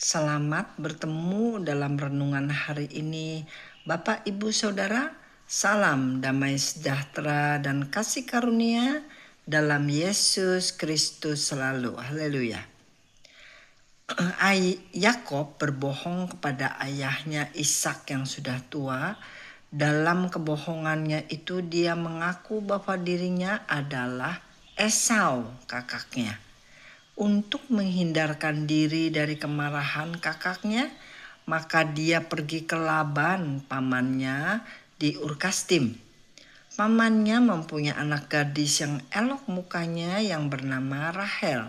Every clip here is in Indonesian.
Selamat bertemu dalam renungan hari ini. Bapak, Ibu, Saudara, salam damai sejahtera dan kasih karunia dalam Yesus Kristus selalu. Haleluya. Yakob berbohong kepada ayahnya Ishak yang sudah tua. Dalam kebohongannya itu dia mengaku bahwa dirinya adalah Esau, kakaknya. Untuk menghindarkan diri dari kemarahan kakaknya, maka dia pergi ke Laban, pamannya di Urkastim. Pamannya mempunyai anak gadis yang elok mukanya yang bernama Rahel.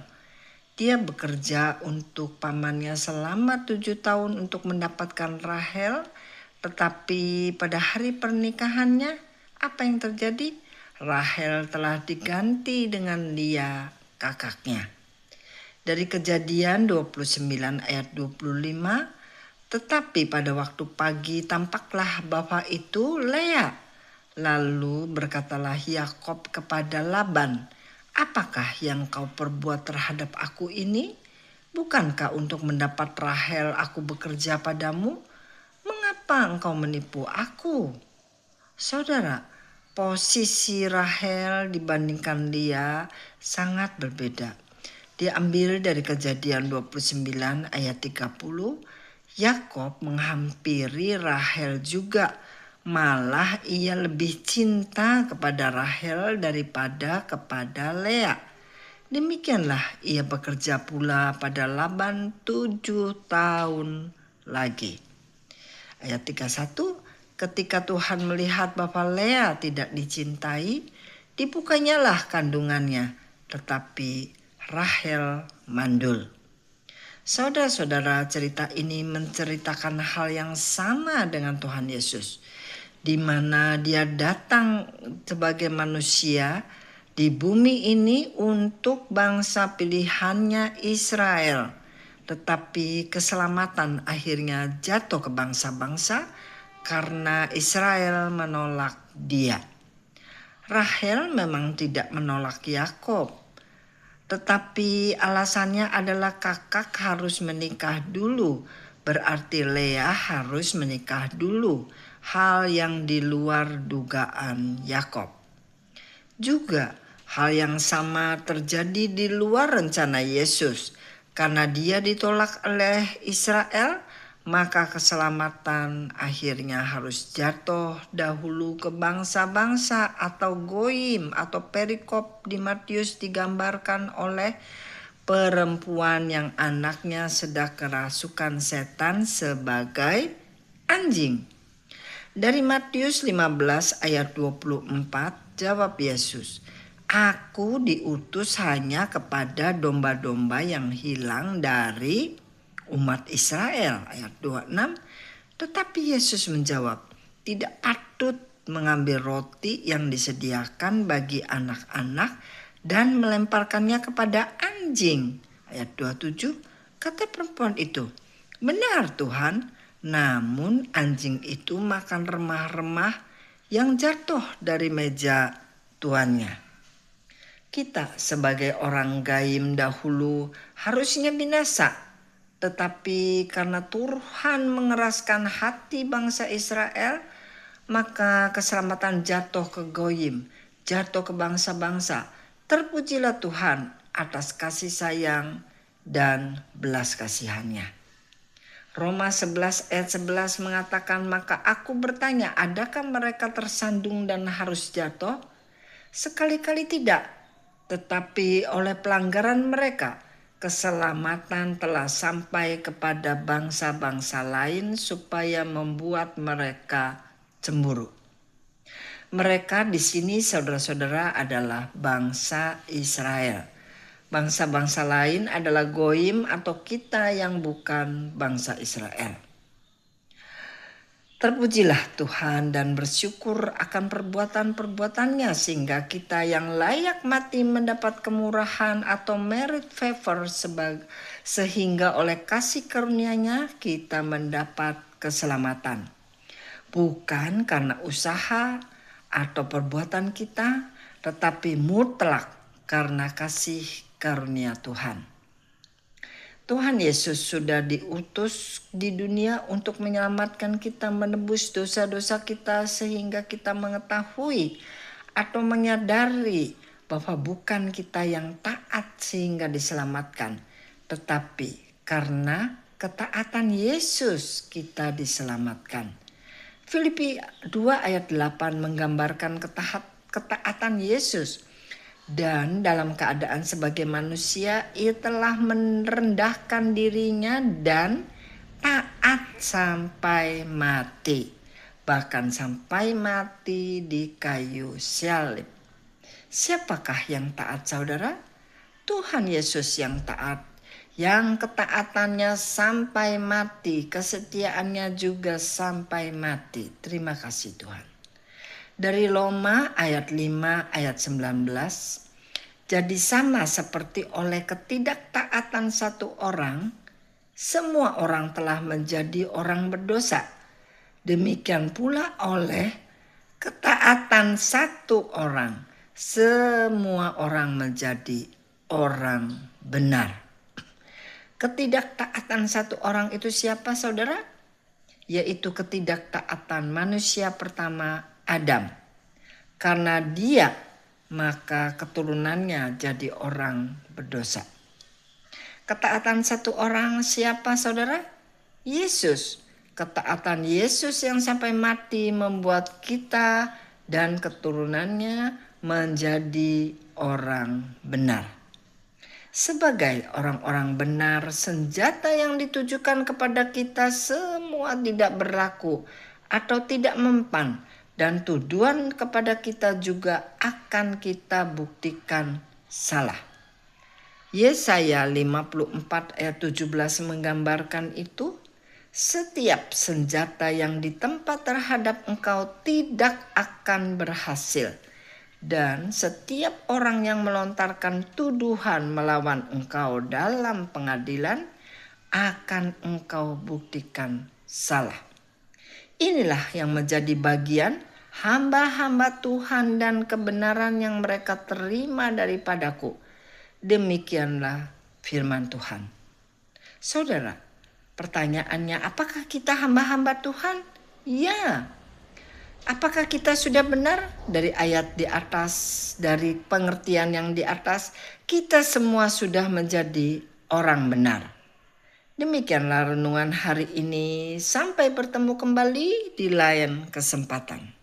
Dia bekerja untuk pamannya selama 7 tahun untuk mendapatkan Rahel, tetapi pada hari pernikahannya, apa yang terjadi? Rahel telah diganti dengan Lia, kakaknya. Dari Kejadian 29 ayat 25, tetapi pada waktu pagi tampaklah bapa itu Lea. Lalu berkatalah Yakob kepada Laban, apakah yang kau perbuat terhadap aku ini? Bukankah untuk mendapat Rahel aku bekerja padamu? Mengapa engkau menipu aku? Saudara, posisi Rahel dibandingkan Lia sangat berbeda. Diambil dari Kejadian 29 ayat 30, Yakob menghampiri Rahel juga. Malah ia lebih cinta kepada Rahel daripada kepada Lea. Demikianlah ia bekerja pula pada Laban 7 tahun lagi. Ayat 31, ketika Tuhan melihat bahwa Lea tidak dicintai, dibukanyalah kandungannya, tetapi Rahel mandul. Saudara-saudara, cerita ini menceritakan hal yang sama dengan Tuhan Yesus, di mana dia datang sebagai manusia di bumi ini untuk bangsa pilihannya Israel. Tetapi keselamatan akhirnya jatuh ke bangsa-bangsa karena Israel menolak dia. Rahel memang tidak menolak Yakob, tetapi alasannya adalah kakak harus menikah dulu. Berarti Lea harus menikah dulu. Hal yang di luar dugaan Yakob. Juga hal yang sama terjadi di luar rencana Yesus. Karena dia ditolak oleh Israel, maka keselamatan akhirnya harus jatuh dahulu ke bangsa-bangsa atau goyim atau perikop di Matius digambarkan oleh perempuan yang anaknya sedang kerasukan setan sebagai anjing. Dari Matius 15 ayat 24 jawab Yesus, aku diutus hanya kepada domba-domba yang hilang dari umat Israel. Ayat 26, tetapi Yesus menjawab, tidak patut mengambil roti yang disediakan bagi anak-anak dan melemparkannya kepada anjing. Ayat 27, kata perempuan itu, benar Tuhan, namun anjing itu makan remah-remah yang jatuh dari meja tuannya. Kita sebagai orang gaim dahulu harusnya binasa, tetapi karena Tuhan mengeraskan hati bangsa Israel, maka keselamatan jatuh ke goyim, jatuh ke bangsa-bangsa. Terpujilah Tuhan atas kasih sayang dan belas kasihannya. Roma 11 ayat 11 mengatakan, maka aku bertanya, adakah mereka tersandung dan harus jatuh? Sekali-kali tidak, tetapi oleh pelanggaran mereka, keselamatan telah sampai kepada bangsa-bangsa lain supaya membuat mereka cemburu. Mereka di sini saudara-saudara adalah bangsa Israel. Bangsa-bangsa lain adalah goyim atau kita yang bukan bangsa Israel. Terpujilah Tuhan dan bersyukur akan perbuatan-perbuatannya sehingga kita yang layak mati mendapat kemurahan atau merit favor sehingga oleh kasih karunia-Nya kita mendapat keselamatan. Bukan karena usaha atau perbuatan kita, tetapi mutlak karena kasih karunia Tuhan. Tuhan Yesus sudah diutus di dunia untuk menyelamatkan kita, menebus dosa-dosa kita sehingga kita mengetahui atau menyadari bahwa bukan kita yang taat sehingga diselamatkan, tetapi karena ketaatan Yesus kita diselamatkan. Filipi 2 ayat 8 menggambarkan ketaatan Yesus. Dan dalam keadaan sebagai manusia, ia telah merendahkan dirinya dan taat sampai mati. Bahkan sampai mati di kayu salib. Siapakah yang taat, saudara? Tuhan Yesus yang taat. Yang ketaatannya sampai mati, kesetiaannya juga sampai mati. Terima kasih Tuhan. Dari Roma ayat 5 ayat 19, jadi sama seperti oleh ketidaktaatan satu orang, semua orang telah menjadi orang berdosa. Demikian pula oleh ketaatan satu orang, semua orang menjadi orang benar. Ketidaktaatan satu orang itu siapa, saudara? Yaitu ketidaktaatan manusia pertama, Adam. Karena dia, maka keturunannya jadi orang berdosa. Ketaatan satu orang siapa, saudara? Yesus. Ketaatan Yesus yang sampai mati membuat kita dan keturunannya menjadi orang benar. Sebagai orang-orang benar, senjata yang ditujukan kepada kita semua tidak berlaku atau tidak mempan. Dan tuduhan kepada kita juga akan kita buktikan salah. Yesaya 54 ayat 17 menggambarkan itu. Setiap senjata yang ditempa terhadap engkau tidak akan berhasil. Dan setiap orang yang melontarkan tuduhan melawan engkau dalam pengadilan akan engkau buktikan salah. Inilah yang menjadi bagian hamba-hamba Tuhan dan kebenaran yang mereka terima daripadaku. Demikianlah firman Tuhan. Saudara, pertanyaannya, apakah kita hamba-hamba Tuhan? Ya. Apakah kita sudah benar? Dari ayat di atas, dari pengertian yang di atas, kita semua sudah menjadi orang benar. Demikianlah renungan hari ini. Sampai bertemu kembali di lain kesempatan.